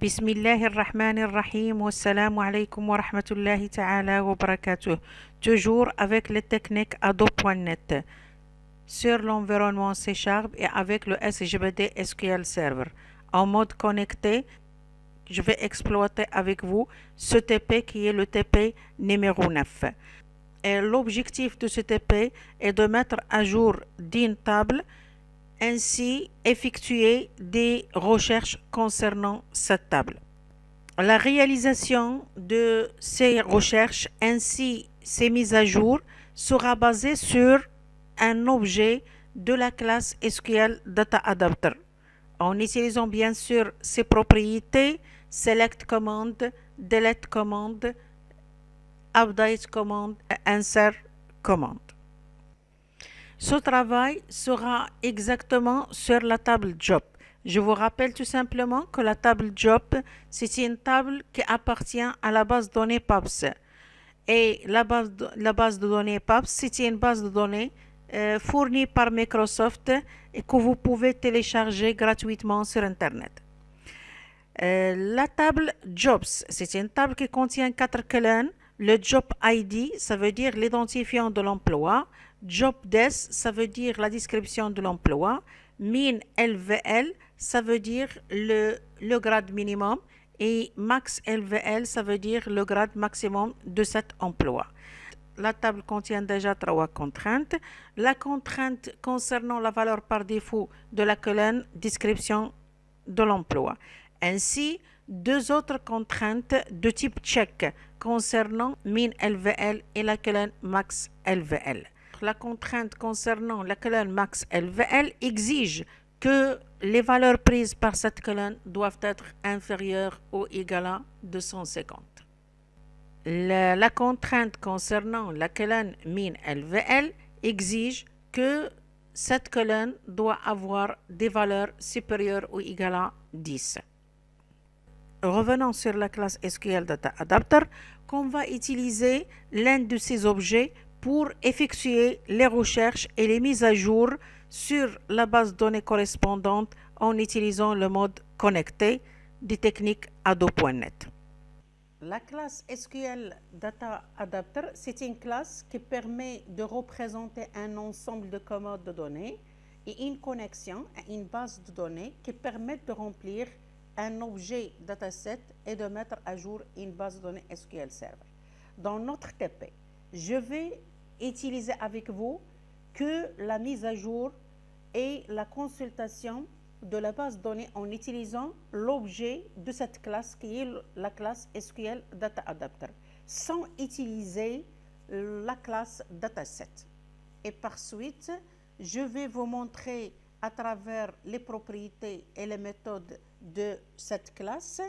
بسم الله الرحمن الرحيم والسلام عليكم ورحمة الله تعالى وبركاته. Toujours avec les techniques Ado.net sur l'environnement C# et avec le SGBD SQL Server. En mode connecté, je vais exploiter avec vous ce TP qui est le TP numéro 9. Et l'objectif de ce TP est de mettre à jour d'une table, ainsi effectuer des recherches concernant cette table. La réalisation de ces recherches ainsi ces mises à jour sera basée sur un objet de la classe SQL Data Adapter en utilisant bien sûr ses propriétés Select Command, Delete Command, Update Command et Insert Command. Ce travail sera exactement sur la table Job. Je vous rappelle tout simplement que la table Job, c'est une table qui appartient à la base de données PAPS. Et la base de données PAPS, c'est une base de données fournie par Microsoft et que vous pouvez télécharger gratuitement sur Internet. La table Jobs, c'est une table qui contient 4 colonnes. Le Job ID, ça veut dire l'identifiant de l'emploi. Job Desk, ça veut dire la description de l'emploi. Min LVL, ça veut dire le grade minimum. Et Max LVL, ça veut dire le grade maximum de cet emploi. La table contient déjà 3 contraintes. La contrainte concernant la valeur par défaut de la colonne description de l'emploi. Ainsi, 2 autres contraintes de type check concernant min LVL et la colonne max LVL. La contrainte concernant la colonne max LVL exige que les valeurs prises par cette colonne doivent être inférieures ou égales à 250. La contrainte concernant la colonne min LVL exige que cette colonne doit avoir des valeurs supérieures ou égales à 10. Revenons sur la classe SQL Data Adapter qu'on va utiliser l'un de ces objets pour effectuer les recherches et les mises à jour sur la base de données correspondante en utilisant le mode connecté des techniques Ado.net. La classe SQL Data Adapter, c'est une classe qui permet de représenter un ensemble de commandes de données et une connexion à une base de données qui permet de remplir un objet dataset et de mettre à jour une base de données SQL Server. Dans notre TP, je vais utiliser avec vous que la mise à jour et la consultation de la base de données en utilisant l'objet de cette classe qui est la classe SQL Data Adapter, sans utiliser la classe Dataset. Et par suite, je vais vous montrer à travers les propriétés et les méthodes de cette classe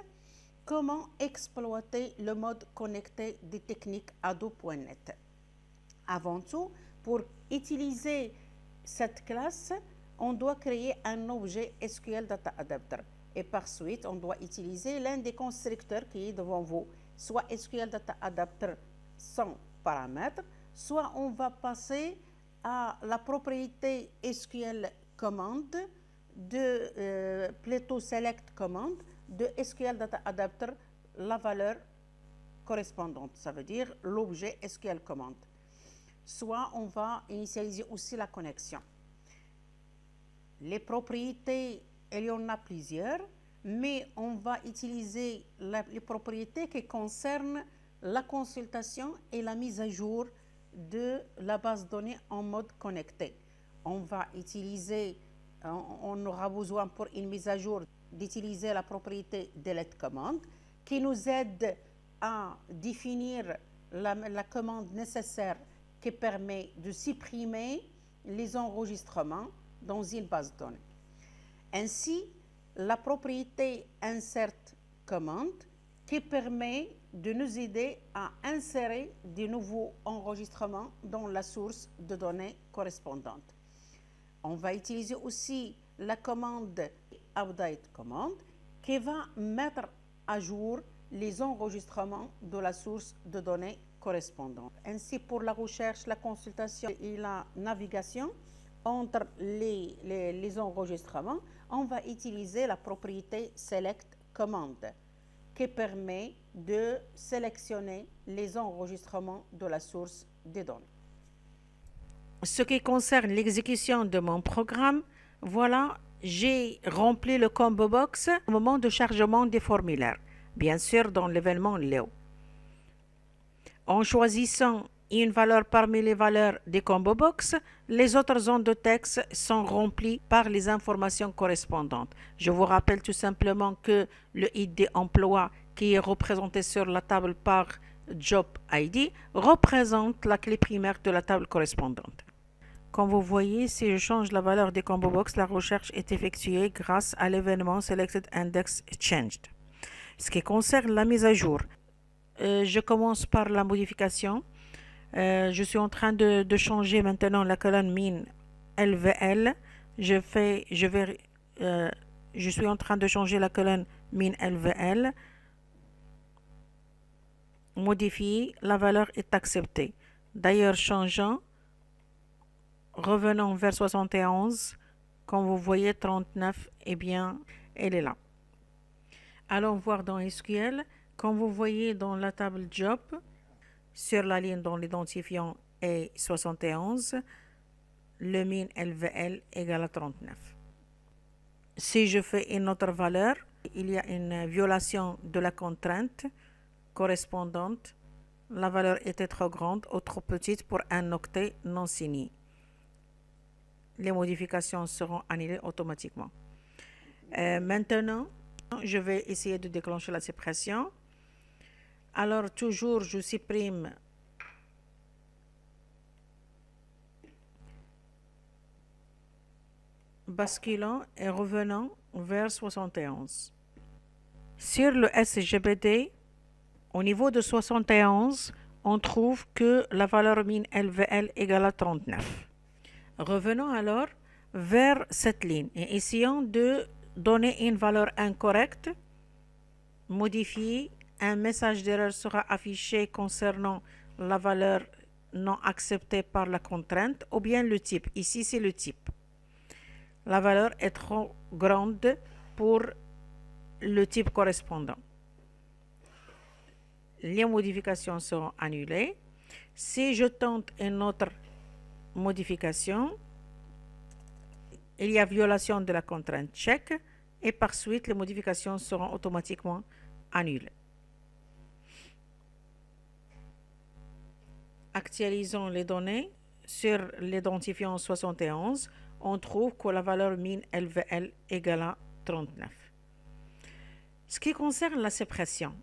comment exploiter le mode connecté des techniques Ado.net. Avant tout, pour utiliser cette classe, on doit créer un objet SQL Data Adapter. Et par suite, on doit utiliser l'un des constructeurs qui est devant vous, soit SQL Data Adapter sans paramètres, soit on va passer à la propriété SQL Command plutôt Select Command de SQL Data Adapter, la valeur correspondante, ça veut dire l'objet SQL Command. Soit on va initialiser aussi la connexion. Les propriétés, il y en a plusieurs, mais on va utiliser les propriétés qui concernent la consultation et la mise à jour de la base de données en mode connecté. On va utiliser, on aura besoin pour une mise à jour d'utiliser la propriété delete command qui nous aide à définir la commande nécessaire qui permet de supprimer les enregistrements dans une base de données. Ainsi, la propriété insert command qui permet de nous aider à insérer de nouveaux enregistrements dans la source de données correspondante. On va utiliser aussi la commande update command qui va mettre à jour les enregistrements de la source de données correspondante. Ainsi, pour la recherche, la consultation et la navigation entre les enregistrements, on va utiliser la propriété select commande qui permet de sélectionner les enregistrements de la source des données. Ce qui concerne l'exécution de mon programme, voilà, j'ai rempli le combo box au moment de chargement des formulaires, bien sûr dans l'événement Léo. En choisissant une valeur parmi les valeurs des combo box, les autres zones de texte sont remplies par les informations correspondantes. Je vous rappelle tout simplement que le ID emploi qui est représenté sur la table par Job ID représente la clé primaire de la table correspondante. Comme vous voyez, si je change la valeur des combo box, la recherche est effectuée grâce à l'événement Selected Index Changed. Ce qui concerne la mise à jour, je commence par la modification. Je suis en train de changer maintenant la colonne min LVL. Je suis en train de changer la colonne min LVL. Modifier, la valeur est acceptée. D'ailleurs, changeant, revenons vers 71. Comme vous voyez, 39, eh bien, elle est là. Allons voir dans SQL. Comme vous voyez dans la table Job, sur la ligne dont l'identifiant est 71, le min LVL égale à 39. Si je fais une autre valeur, il y a une violation de la contrainte correspondante. La valeur était trop grande ou trop petite pour un octet non signé. Les modifications seront annulées automatiquement. Maintenant, je vais essayer de déclencher la suppression. Alors, toujours, je supprime basculant et revenant vers 71. Sur le SGBD, au niveau de 71, on trouve que la valeur min LVL égale à 39. Revenons alors vers cette ligne et essayons de donner une valeur incorrecte, modifier. Un message d'erreur sera affiché concernant la valeur non acceptée par la contrainte ou bien le type. Ici, c'est le type. La valeur est trop grande pour le type correspondant. Les modifications seront annulées. Si je tente une autre modification, il y a violation de la contrainte check et par suite, les modifications seront automatiquement annulées. Actualisons les données. Sur l'identifiant 71, on trouve que la valeur min LVL égale à 39. Ce qui concerne la suppression,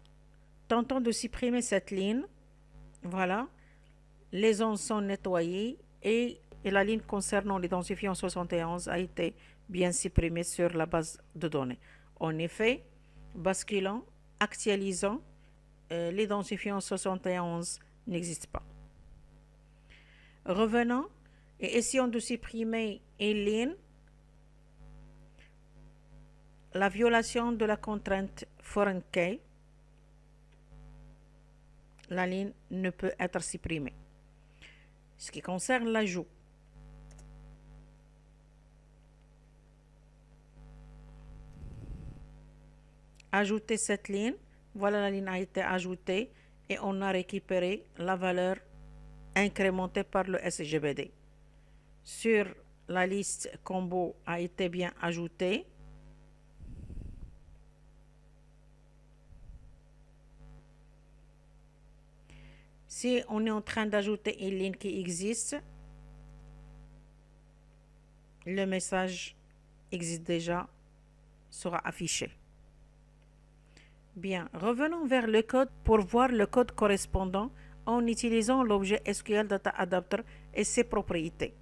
tentons de supprimer cette ligne. Voilà, les zones sont nettoyées et la ligne concernant l'identifiant 71 a été bien supprimée sur la base de données. En effet, basculant, actualisant, l'identifiant 71 n'existe pas. Revenons et essayons de supprimer une ligne. La violation de la contrainte foreign key, la ligne ne peut être supprimée. Ce qui concerne l'ajout, ajouter cette ligne, voilà, la ligne a été ajoutée et on a récupéré la valeur incrémentée par le SGBD. Sur la liste combo a été bien ajoutée. Si on est en train d'ajouter une ligne qui existe, le message existe déjà, sera affiché. Bien, revenons vers le code pour voir le code correspondant en utilisant l'objet SQL Data Adapter et ses propriétés.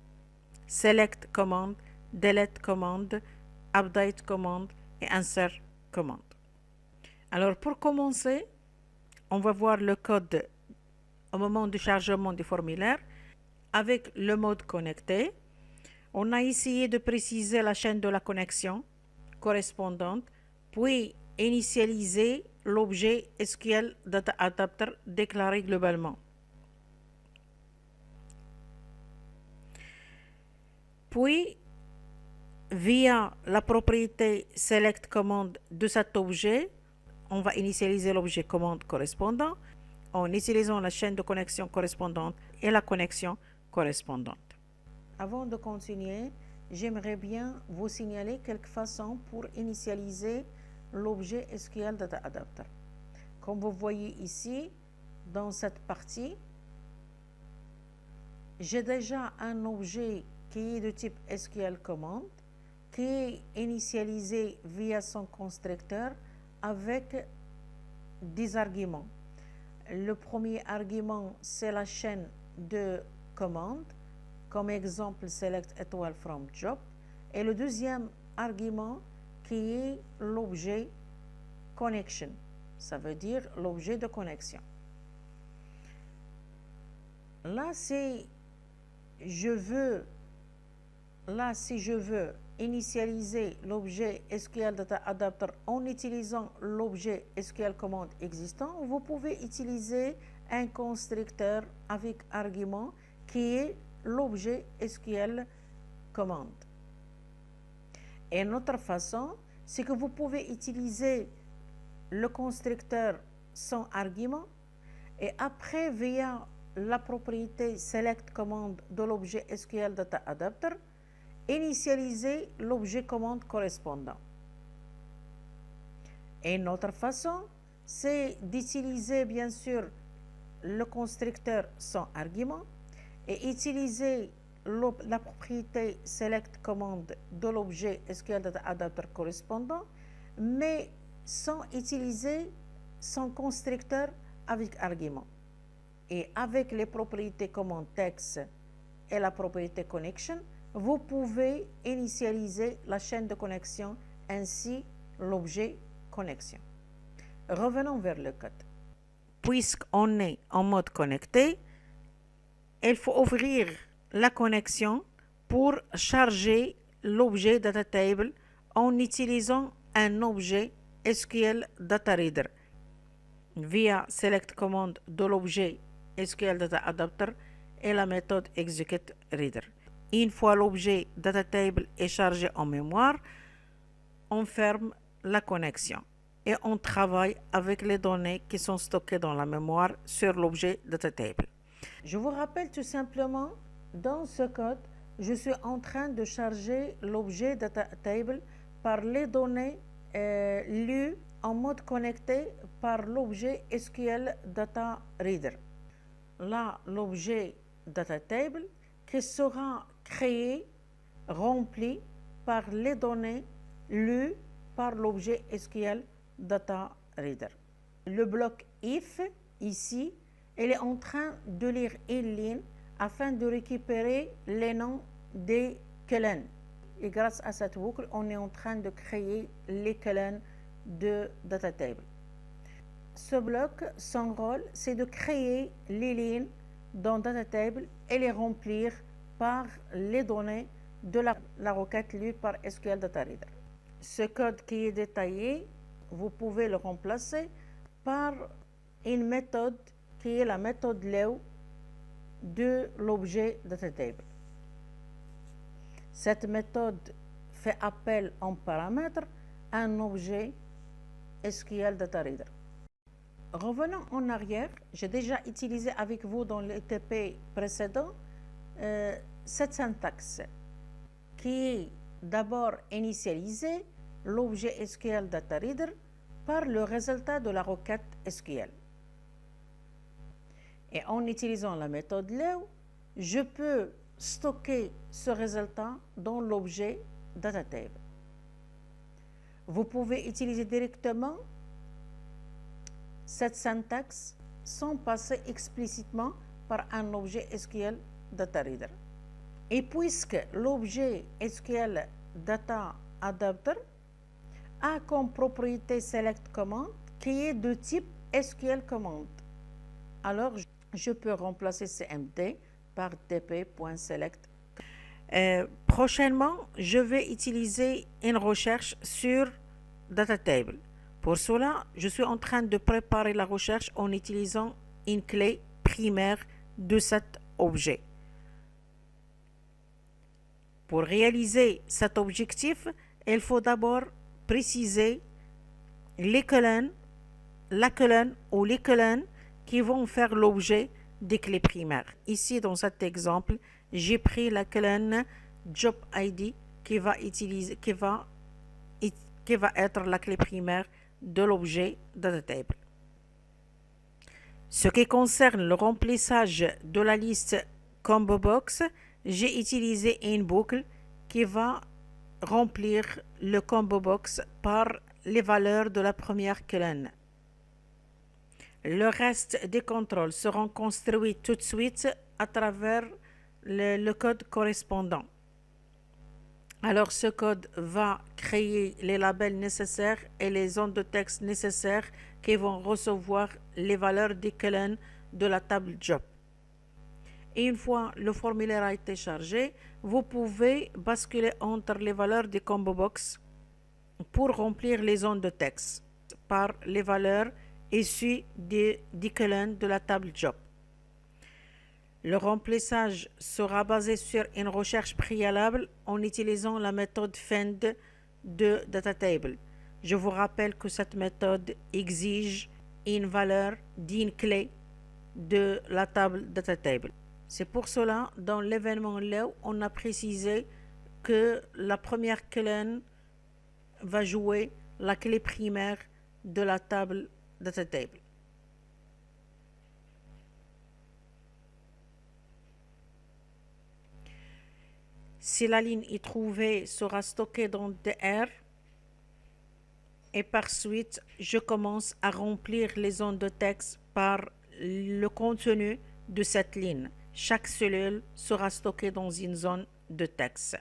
Select command, delete command, update command et insert command. Alors pour commencer, on va voir le code au moment du chargement du formulaire avec le mode connecté. On a essayé de préciser la chaîne de la connexion correspondante, puis initialiser l'objet SQL Data Adapter déclaré globalement. Puis, via la propriété Select Command de cet objet, on va initialiser l'objet commande correspondant en utilisant la chaîne de connexion correspondante et la connexion correspondante. Avant de continuer, j'aimerais bien vous signaler quelques façons pour initialiser l'objet SQL Data Adapter. Comme vous voyez ici, dans cette partie, j'ai déjà un objet qui est de type SQL command, qui est initialisé via son constructeur avec des arguments. Le premier argument, c'est la chaîne de commandes, comme exemple select étoile from job. Et le deuxième argument qui est l'objet connection, ça veut dire l'objet de connexion. Là, si je veux initialiser l'objet SQL Data Adapter en utilisant l'objet SQL command existant, vous pouvez utiliser un constructeur avec argument qui est l'objet SQL command. Et une autre façon, c'est que vous pouvez utiliser le constructeur sans argument et après, via la propriété select command de l'objet SQL Data Adapter, initialiser l'objet commande correspondant. Et une autre façon, c'est d'utiliser bien sûr le constructeur sans argument et utiliser la propriété select command de l'objet SQL Data Adapter correspondant, mais sans utiliser son constructeur avec argument. Et avec les propriétés command text et la propriété connection, vous pouvez initialiser la chaîne de connexion ainsi l'objet connexion. Revenons vers le code. Puisqu'on est en mode connecté, il faut ouvrir la connexion pour charger l'objet data table en utilisant un objet SQL Data Reader via select command de l'objet SQL Data Adapter et la méthode execute reader. Une fois l'objet data table est chargé en mémoire, on ferme la connexion et on travaille avec les données qui sont stockées dans la mémoire sur l'objet data table. Je vous rappelle tout simplement, dans ce code, je suis en train de charger l'objet data table par les données lues en mode connecté par l'objet SQL Data Reader. Là, l'objet data table qui sera créé, rempli par les données lues par l'objet SQL Data Reader. Le bloc if, ici, il est en train de lire une ligne afin de récupérer les noms des colonnes. Et grâce à cette boucle, on est en train de créer les colonnes de data table. Ce bloc, son rôle, c'est de créer les lignes dans data table et les remplir par les données de la requête lue par SQL Data Reader. Ce code qui est détaillé, vous pouvez le remplacer par une méthode qui est la méthode Leo de l'objet data table. Cette méthode fait appel en paramètre à un objet SQL Data Reader. Revenons en arrière, j'ai déjà utilisé avec vous dans le TP précédent cette syntaxe qui est d'abord initialiser l'objet SQL Data Reader par le résultat de la requête SQL. Et en utilisant la méthode Leo, je peux stocker ce résultat dans l'objet data table. Vous pouvez utiliser directement cette syntaxe sans passer explicitement par un objet SQL Data Reader. Et puisque l'objet SQL Data Adapter a comme propriété select command qui est de type SQL command, alors je peux remplacer CMD par dp.select. Prochainement, je vais utiliser une recherche sur data table. Pour cela, je suis en train de préparer la recherche en utilisant une clé primaire de cet objet. Pour réaliser cet objectif, il faut d'abord préciser les colonnes la colonne ou les colonnes qui vont faire l'objet des clés primaires. Ici, dans cet exemple, j'ai pris la colonne Job ID qui va être la clé primaire de l'objet DataTable. Ce qui concerne le remplissage de la liste Combo Box, j'ai utilisé une boucle qui va remplir le Combo Box par les valeurs de la première colonne. Le reste des contrôles seront construits tout de suite à travers le code correspondant. Alors ce code va créer les labels nécessaires et les zones de texte nécessaires qui vont recevoir les valeurs des colonnes de la table Job. Et une fois le formulaire a été chargé, vous pouvez basculer entre les valeurs des combo box pour remplir les zones de texte par les valeurs issues des colonnes de la table Job. Le remplissage sera basé sur une recherche préalable en utilisant la méthode FIND de DataTable. Je vous rappelle que cette méthode exige une valeur d'une clé de la table DataTable. C'est pour cela, dans l'événement Leo, on a précisé que la première colonne va jouer la clé primaire de la table DataTable. Si la ligne est trouvée, sera stockée dans DR et par suite, je commence à remplir les zones de texte par le contenu de cette ligne. Chaque cellule sera stockée dans une zone de texte.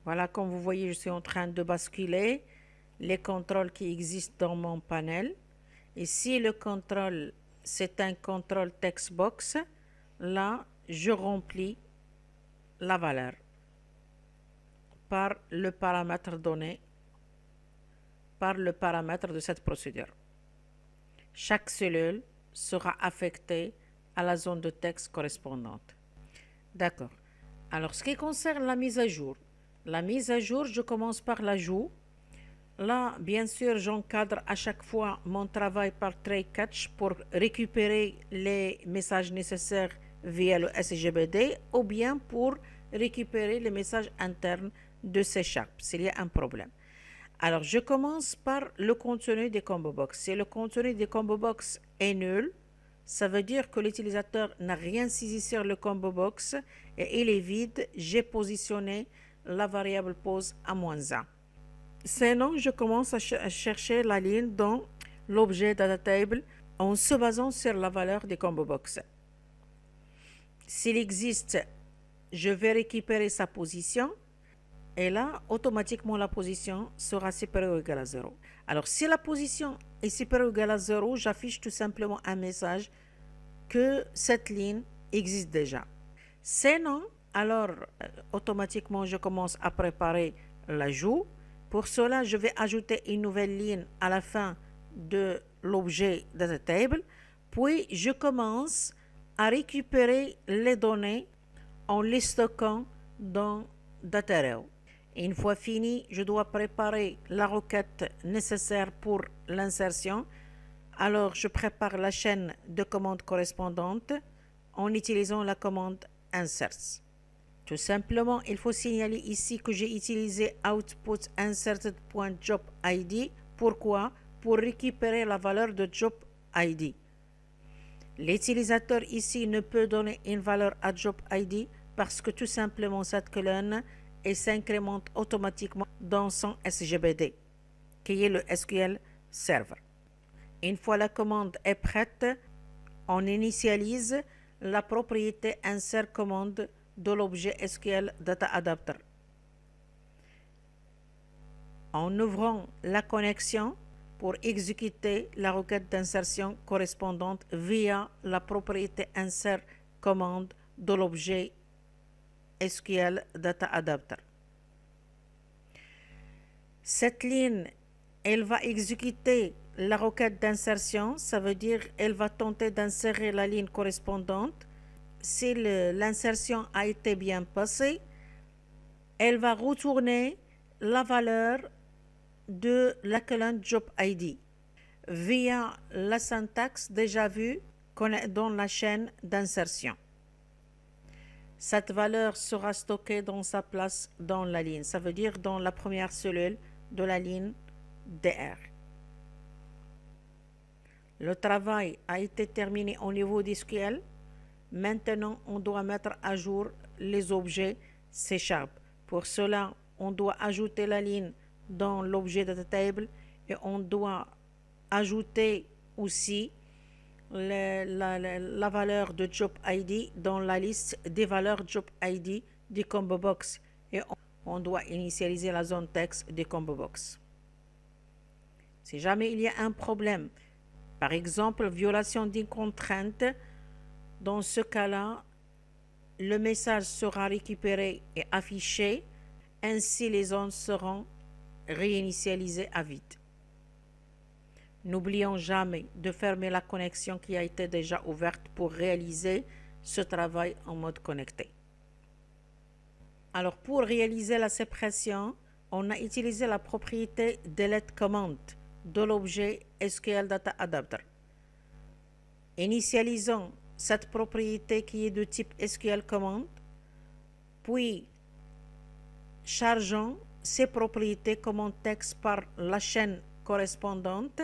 Voilà, comme vous voyez, je suis en train de basculer les contrôles qui existent dans mon panel. Et si le contrôle, c'est un contrôle text box, là, je remplis la valeur par le paramètre donné, par le paramètre de cette procédure. Chaque cellule sera affectée à la zone de texte correspondante. D'accord. Alors, ce qui concerne la mise à jour, je commence par l'ajout. Là, bien sûr, j'encadre à chaque fois mon travail par try catch pour récupérer les messages nécessaires via le SGBD ou bien pour récupérer les messages internes de C# s'il y a un problème. Alors, je commence par le contenu des combo box. Si le contenu des combo box est nul, ça veut dire que l'utilisateur n'a rien saisi sur le combo box et il est vide. J'ai positionné la variable pose à -1. Sinon, je commence à chercher la ligne dans l'objet DataTable en se basant sur la valeur des combo box. S'il existe, je vais récupérer sa position et là, automatiquement, la position sera supérieure ou égale à 0. Alors, si la position est supérieure ou égale à 0, j'affiche tout simplement un message que cette ligne existe déjà. Sinon, alors, automatiquement, je commence à préparer l'ajout. Pour cela, je vais ajouter une nouvelle ligne à la fin de l'objet DataTable. Puis, je commence à récupérer les données en les stockant dans Datarow. Une fois fini, je dois préparer la requête nécessaire pour l'insertion. Alors, je prépare la chaîne de commandes correspondantes en utilisant la commande insert. Tout simplement, il faut signaler ici que j'ai utilisé output inserted.jobid. Pourquoi? Pour récupérer la valeur de job ID. L'utilisateur ici ne peut donner une valeur à job ID parce que tout simplement cette colonne s'incrémente automatiquement dans son SGBD, qui est le SQL Server. Une fois la commande est prête, on initialise la propriété insert commande de l'objet SQL Data Adapter. En ouvrant la connexion pour exécuter la requête d'insertion correspondante via la propriété insert commande de l'objet SQL Data Adapter. Cette ligne, elle va exécuter la requête d'insertion, ça veut dire elle va tenter d'insérer la ligne correspondante. Si l'insertion a été bien passée, elle va retourner la valeur de la colonne Job ID via la syntaxe déjà vue dans la chaîne d'insertion. Cette valeur sera stockée dans sa place dans la ligne, ça veut dire dans la première cellule de la ligne DR. Le travail a été terminé au niveau du SQL. Maintenant, on doit mettre à jour les objets C#. Pour cela, on doit ajouter la ligne dans l'objet data table et on doit ajouter aussi la valeur de Job ID dans la liste des valeurs Job ID du combo box et on doit initialiser la zone texte du combo box. Si jamais il y a un problème, par exemple violation d'une contrainte, dans ce cas-là, le message sera récupéré et affiché, ainsi les zones seront réinitialisées à vide. N'oublions jamais de fermer la connexion qui a été déjà ouverte pour réaliser ce travail en mode connecté. Alors pour réaliser la séparation, on a utilisé la propriété delete command de l'objet SQL Data Adapter. Initialisons cette propriété qui est de type SQL command, puis chargeons ces propriétés command texte par la chaîne correspondante,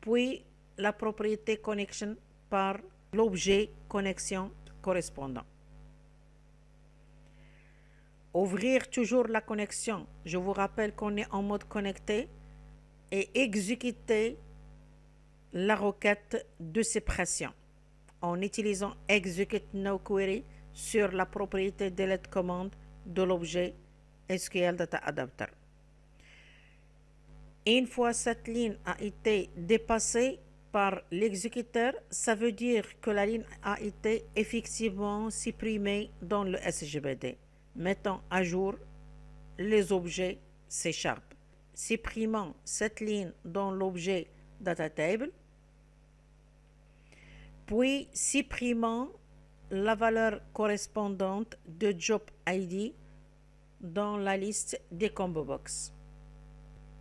puis la propriété connection par l'objet connexion correspondant. Ouvrir toujours la connexion. Je vous rappelle qu'on est en mode connecté et exécuter la requête de séparation en utilisant execute no query sur la propriété delete command de l'objet SQL Data Adapter. Une fois cette ligne a été dépassée par l'exécuteur, ça veut dire que la ligne a été effectivement supprimée dans le SGBD. Mettons à jour les objets C#. Supprimons cette ligne dans l'objet Data Table, puis supprimons la valeur correspondante de Job ID dans la liste des combo box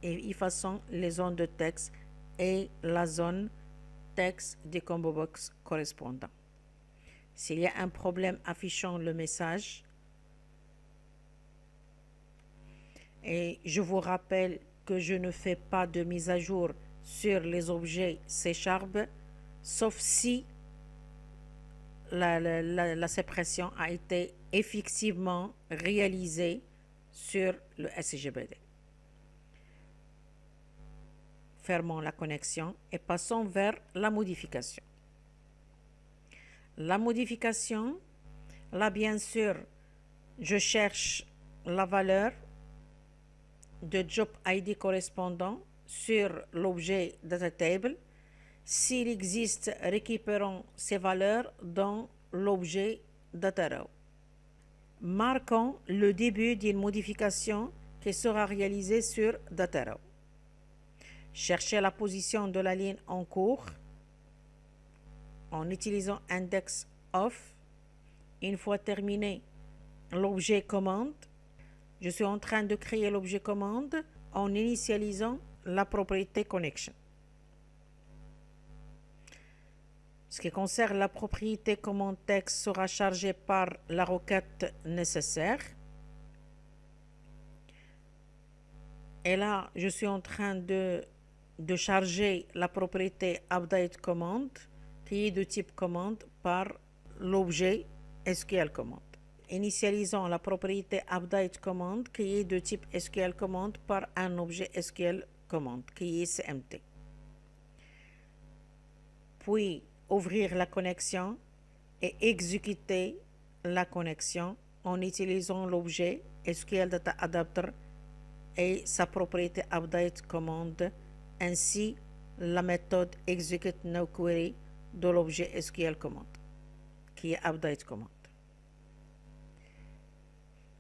et effaçons les zones de texte et la zone texte des combo box correspondants. S'il y a un problème affichant le message, et je vous rappelle que je ne fais pas de mise à jour sur les objets C#, sauf si la séparation a été effectivement réalisée sur le SGBD. Fermons la connexion et passons vers la modification. La modification, là bien sûr, je cherche la valeur de Job ID correspondant sur l'objet Data Table. S'il existe, récupérons ces valeurs dans l'objet Data Row. Marquons le début d'une modification qui sera réalisée sur Data Row. Cherchez la position de la ligne en cours en utilisant index off. Une fois terminé l'objet commande, je suis en train de créer l'objet commande en initialisant la propriété connection. Ce qui concerne la propriété command texte sera chargé par la requête nécessaire. Et là, je suis en train de charger la propriété update command qui est de type commande par l'objet SQL command. Initialisons la propriété update command qui est de type SQL command par un objet SQL command qui est CMT. Puis ouvrir la connexion et exécuter la connexion en utilisant l'objet SQL Data Adapter et sa propriété update command ainsi la méthode execute no query de l'objet SQL command qui est update command.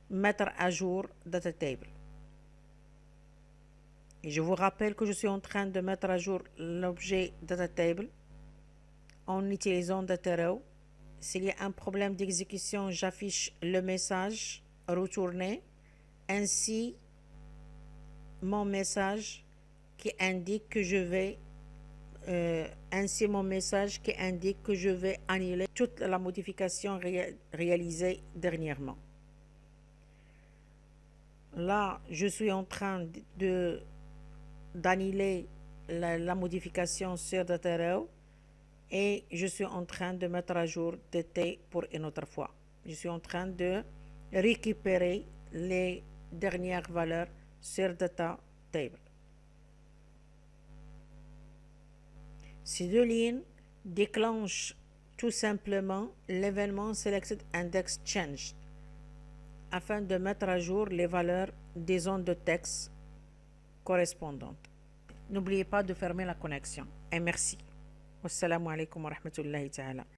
Mettre à jour Data Table. Et je vous rappelle que je suis en train de mettre à jour l'objet Data Table en utilisant Data Row. S'il y a un problème d'exécution, j'affiche le message retourné ainsi mon message qui indique que je vais annuler toute la modification réalisée dernièrement. Là, je suis en train d'annuler la modification sur Dotero et je suis en train de mettre à jour DT pour une autre fois. Je suis en train de récupérer les dernières valeurs sur Data Table. Ces deux lignes déclenchent tout simplement l'événement Selected Index Changed afin de mettre à jour les valeurs des zones de texte correspondantes. N'oubliez pas de fermer la connexion. Et merci. Wassalamu alaikum wa rahmatullahi ta'ala.